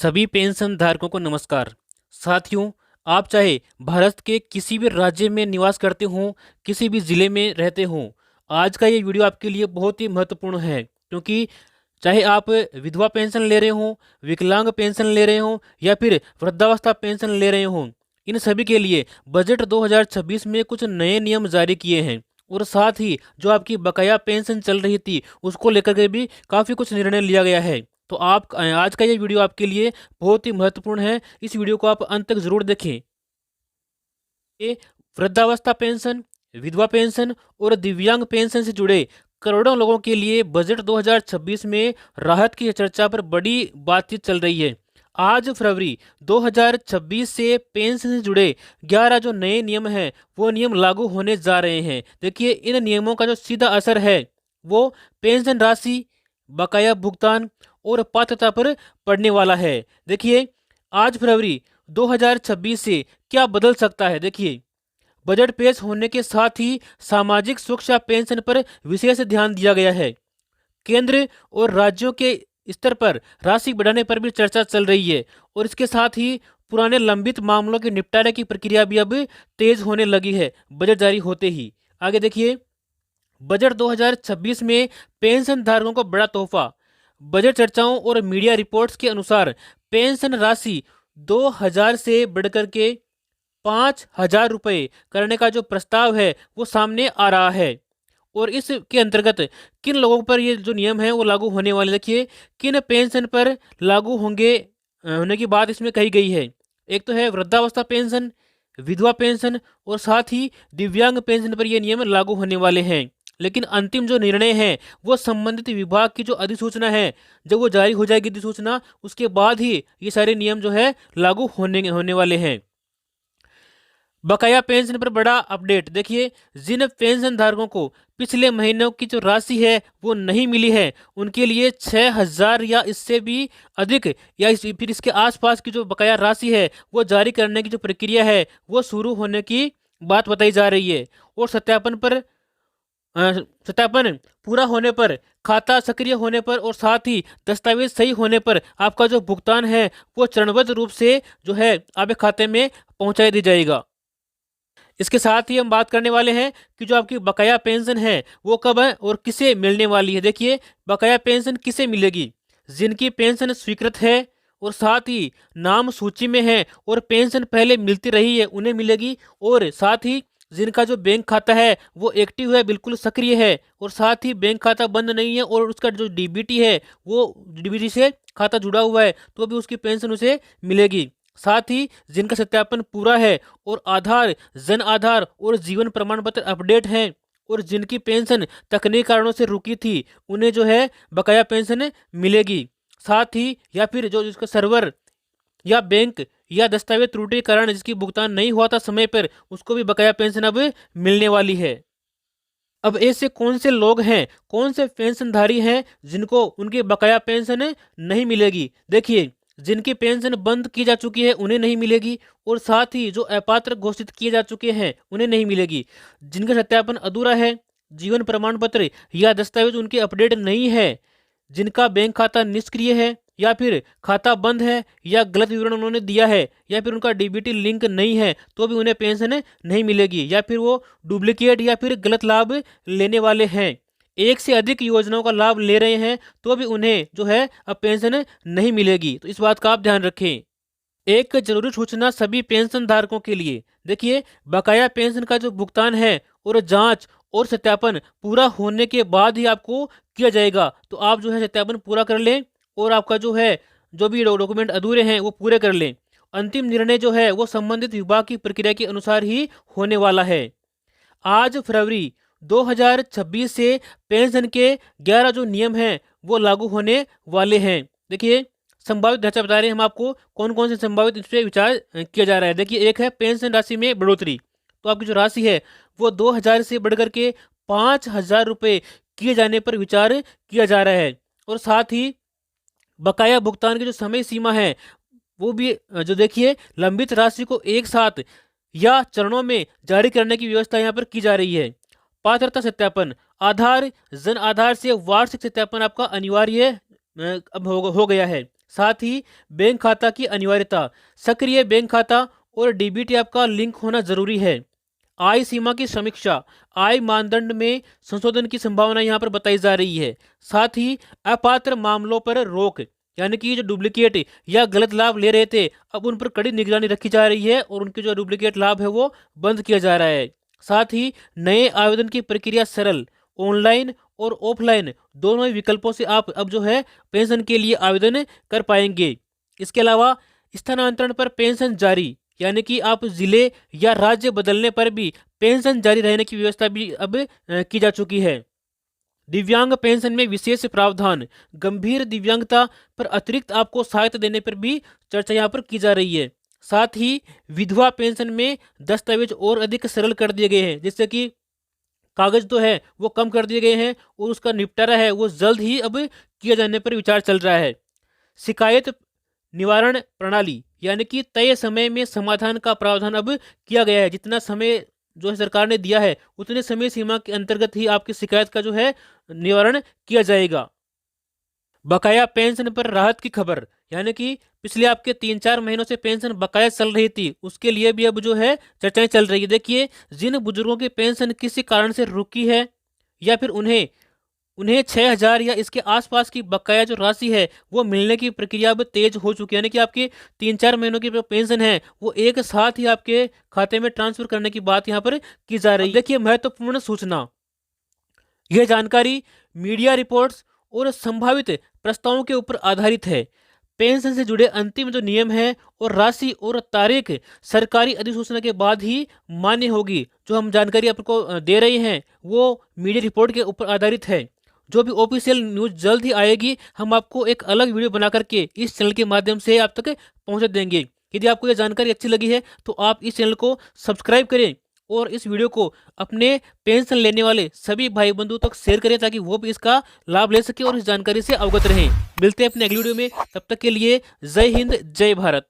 सभी पेंशन धारकों को नमस्कार। साथियों, आप चाहे भारत के किसी भी राज्य में निवास करते हों, किसी भी ज़िले में रहते हों, आज का ये वीडियो आपके लिए बहुत ही महत्वपूर्ण है, क्योंकि चाहे आप विधवा पेंशन ले रहे हों, विकलांग पेंशन ले रहे हों या फिर वृद्धावस्था पेंशन ले रहे हों, इन सभी के लिए बजट 2026 में कुछ नए नियम जारी किए हैं। और साथ ही जो आपकी बकाया पेंशन चल रही थी, उसको लेकर के भी काफ़ी कुछ निर्णय लिया गया है। तो आप आज का ये वीडियो आपके लिए बहुत ही महत्वपूर्ण है। इस वीडियो को आप अंत तक ज़रूर देखें। ये वृद्धावस्था पेंशन, विधवा पेंशन और दिव्यांग पेंशन से जुड़े करोड़ों लोगों के लिए बजट 2026 में राहत की चर्चा पर बड़ी बातचीत चल रही है। आज फरवरी 2026 से पेंशन से जुड़े 11 जो नए नियम हैं, वो नियम लागू होने जा रहे हैं। देखिए, इन नियमों का जो सीधा असर है वो पेंशन राशि, बकाया भुगतान और पात्रता पर पड़ने वाला है। देखिए, आज फरवरी 2026 से क्या बदल सकता है। देखिए, बजट पेश होने के साथ ही सामाजिक सुरक्षा पेंशन पर विशेष ध्यान दिया गया है। केंद्र और राज्यों के स्तर पर राशि बढ़ाने पर भी चर्चा चल रही है और इसके साथ ही पुराने लंबित मामलों के निपटारे की प्रक्रिया भी अब तेज होने लगी है बजट जारी होते ही। आगे देखिए, बजट 2026 में पेंशन धारकों को बड़ा तोहफा। बजट चर्चाओं और मीडिया रिपोर्ट्स के अनुसार पेंशन राशि 2,000 से बढ़कर के 5,000 रुपये करने का जो प्रस्ताव है वो सामने आ रहा है। और इसके अंतर्गत किन लोगों पर ये जो नियम है वो लागू होने वाले, देखिए किन पेंशन पर लागू होंगे होने की बात इसमें कही गई है। एक तो है वृद्धावस्था पेंशन, विधवा पेंशन और साथ ही दिव्यांग पेंशन पर ये नियम लागू होने वाले हैं। लेकिन अंतिम जो निर्णय है वो संबंधित विभाग की जो अधिसूचना है, जब वो जारी हो जाएगी अधिसूचना, उसके बाद ही ये सारे नियम जो है लागू होने वाले हैं। बकाया पेंशन पर बड़ा अपडेट। देखिए, जिन पेंशन धारकों को पिछले महीनों की जो राशि है वो नहीं मिली है, उनके लिए 6,000 या इससे भी अधिक या फिर इसके आसपास की जो बकाया राशि है वो जारी करने की जो प्रक्रिया है वो शुरू होने की बात बताई जा रही है। और सत्यापन पूरा होने पर, खाता सक्रिय होने पर और साथ ही दस्तावेज सही होने पर आपका जो भुगतान है वो चरणबद्ध रूप से जो है आपके खाते में पहुंचाई दी जाएगा। इसके साथ ही हम बात करने वाले हैं कि जो आपकी बकाया पेंशन है वो कब है और किसे मिलने वाली है। देखिए, बकाया पेंशन किसे मिलेगी? जिनकी पेंशन स्वीकृत है और साथ ही नाम सूची में है और पेंशन पहले मिलती रही है उन्हें मिलेगी। और साथ ही जिनका जो बैंक खाता है वो एक्टिव है, बिल्कुल सक्रिय है, और साथ ही बैंक खाता बंद नहीं है और उसका जो डीबीटी है वो डीबीटी से खाता जुड़ा हुआ है, तो भी उसकी पेंशन उसे मिलेगी। साथ ही जिनका सत्यापन पूरा है और आधार, जन आधार और जीवन प्रमाण पत्र अपडेट हैं और जिनकी पेंशन तकनीकी कारणों से रुकी थी, उन्हें जो है बकाया पेंशन मिलेगी। साथ ही या फिर जो जिसका सर्वर या बैंक या दस्तावेज त्रुटि के कारण जिसकी भुगतान नहीं हुआ था समय पर, उसको भी बकाया पेंशन अब मिलने वाली है। अब ऐसे कौन से लोग हैं, कौन से पेंशनधारी हैं जिनको उनकी बकाया पेंशन नहीं मिलेगी? देखिए, जिनकी पेंशन बंद की जा चुकी है उन्हें नहीं मिलेगी और साथ ही जो अपात्र घोषित किए जा चुके हैं उन्हें नहीं मिलेगी। जिनका सत्यापन अधूरा है, जीवन प्रमाण पत्र या दस्तावेज उनके अपडेट नहीं है, जिनका बैंक खाता निष्क्रिय है या फिर खाता बंद है या गलत विवरण उन्होंने दिया है या फिर उनका डीबीटी लिंक नहीं है, तो भी उन्हें पेंशन नहीं मिलेगी, या फिर वो डुप्लीकेट या फिर गलत लाभ लेने वाले हैं, एक से अधिक योजनाओं का लाभ ले रहे हैं, तो भी उन्हें जो है अब पेंशन नहीं मिलेगी। तो इस बात का आप ध्यान रखें। एक जरूरी सूचना सभी पेंशन धारकों के लिए। देखिए, बकाया पेंशन का जो भुगतान है और जांच और सत्यापन पूरा होने के बाद ही आपको किया जाएगा, तो आप जो है सत्यापन पूरा कर लें और आपका जो है जो भी डॉक्यूमेंट अधूरे हैं वो पूरे कर लें। अंतिम निर्णय जो है वो संबंधित विभाग की प्रक्रिया के अनुसार ही होने वाला है। आज फरवरी 2026 से पेंशन के 11 जो नियम हैं वो लागू होने वाले हैं। देखिए, संभावित ढांचा बता रहे हैं हम आपको कौन कौन से संभावित इस पर विचार किया जा रहा है। देखिए, एक है पेंशन राशि में बढ़ोतरी, तो आपकी जो राशि है वो 2,000 से बढ़कर के 5,000 रुपये किए जाने पर विचार किया जा रहा है। और साथ ही बकाया भुगतान की जो समय सीमा है वो भी जो देखिए लंबित राशि को एक साथ या चरणों में जारी करने की व्यवस्था यहाँ पर की जा रही है। पात्रता सत्यापन, आधार, जन आधार से वार्षिक सत्यापन आपका अनिवार्य अब हो गया है। साथ ही बैंक खाता की अनिवार्यता, सक्रिय बैंक खाता और डीबीटी आपका लिंक होना जरूरी है। आय सीमा की समीक्षा, आय मानदंड में संशोधन की संभावना यहाँ पर बताई जा रही है। साथ ही अपात्र मामलों पर रोक, यानी कि जो डुप्लीकेट या गलत लाभ ले रहे थे अब उन पर कड़ी निगरानी रखी जा रही है और उनके जो डुप्लीकेट लाभ है वो बंद किया जा रहा है। साथ ही नए आवेदन की प्रक्रिया सरल, ऑनलाइन और ऑफलाइन दोनों ही विकल्पों से आप अब जो है पेंशन के लिए आवेदन कर पाएंगे। इसके अलावा स्थानांतरण पर पेंशन जारी, यानी कि आप जिले या राज्य बदलने पर भी पेंशन जारी रहने की व्यवस्था भी अब की जा चुकी है। दिव्यांग पेंशन में विशेष प्रावधान, गंभीर दिव्यांगता पर अतिरिक्त आपको सहायता देने पर भी चर्चा यहाँ पर की जा रही है। साथ ही विधवा पेंशन में दस्तावेज और अधिक सरल कर दिए गए हैं, जिससे कि कागज तो है वो कम कर दिए गए हैं और उसका निपटारा है वो जल्द ही अब किया जाने पर विचार चल रहा है। शिकायत निवारण प्रणाली, यानी कि तय समय में समाधान का प्रावधान अब किया गया है। जितना समय जो है सरकार ने दिया है उतने समय सीमा के अंतर्गत ही आपकी शिकायत का जो है निवारण किया जाएगा। बकाया पेंशन पर राहत की खबर, यानी कि पिछले आपके 3-4 महीनों से पेंशन बकाया चल रही थी उसके लिए भी अब जो है चर्चाएं चल रही है। देखिए, जिन बुजुर्गों की पेंशन किसी कारण से रुकी है या फिर उन्हें उन्हें 6,000 या इसके आसपास की बकाया जो राशि है वो मिलने की प्रक्रिया अब तेज हो चुकी है। यानी कि आपके 3-4 महीनों की जो पेंशन है वो एक साथ ही आपके खाते में ट्रांसफर करने की बात यहाँ पर की जा रही है। देखिए, महत्वपूर्ण सूचना, यह जानकारी मीडिया रिपोर्ट्स और संभावित प्रस्तावों के ऊपर आधारित है। पेंशन से जुड़े अंतिम जो नियम है और राशि और तारीख सरकारी अधिसूचना के बाद ही मान्य होगी। जो हम जानकारी आपको दे रहे हैं वो मीडिया रिपोर्ट के ऊपर आधारित है। जो भी ऑफिशियल न्यूज़ जल्द ही आएगी हम आपको एक अलग वीडियो बना करके इस चैनल के माध्यम से आप तक पहुंचा देंगे। यदि आपको यह जानकारी अच्छी लगी है तो आप इस चैनल को सब्सक्राइब करें और इस वीडियो को अपने पेंशन लेने वाले सभी भाई बंधुओं तक शेयर करें ताकि वो भी इसका लाभ ले सके और इस जानकारी से अवगत रहें। मिलते हैं अपने अगली वीडियो में, तब तक के लिए जय हिंद, जय भारत।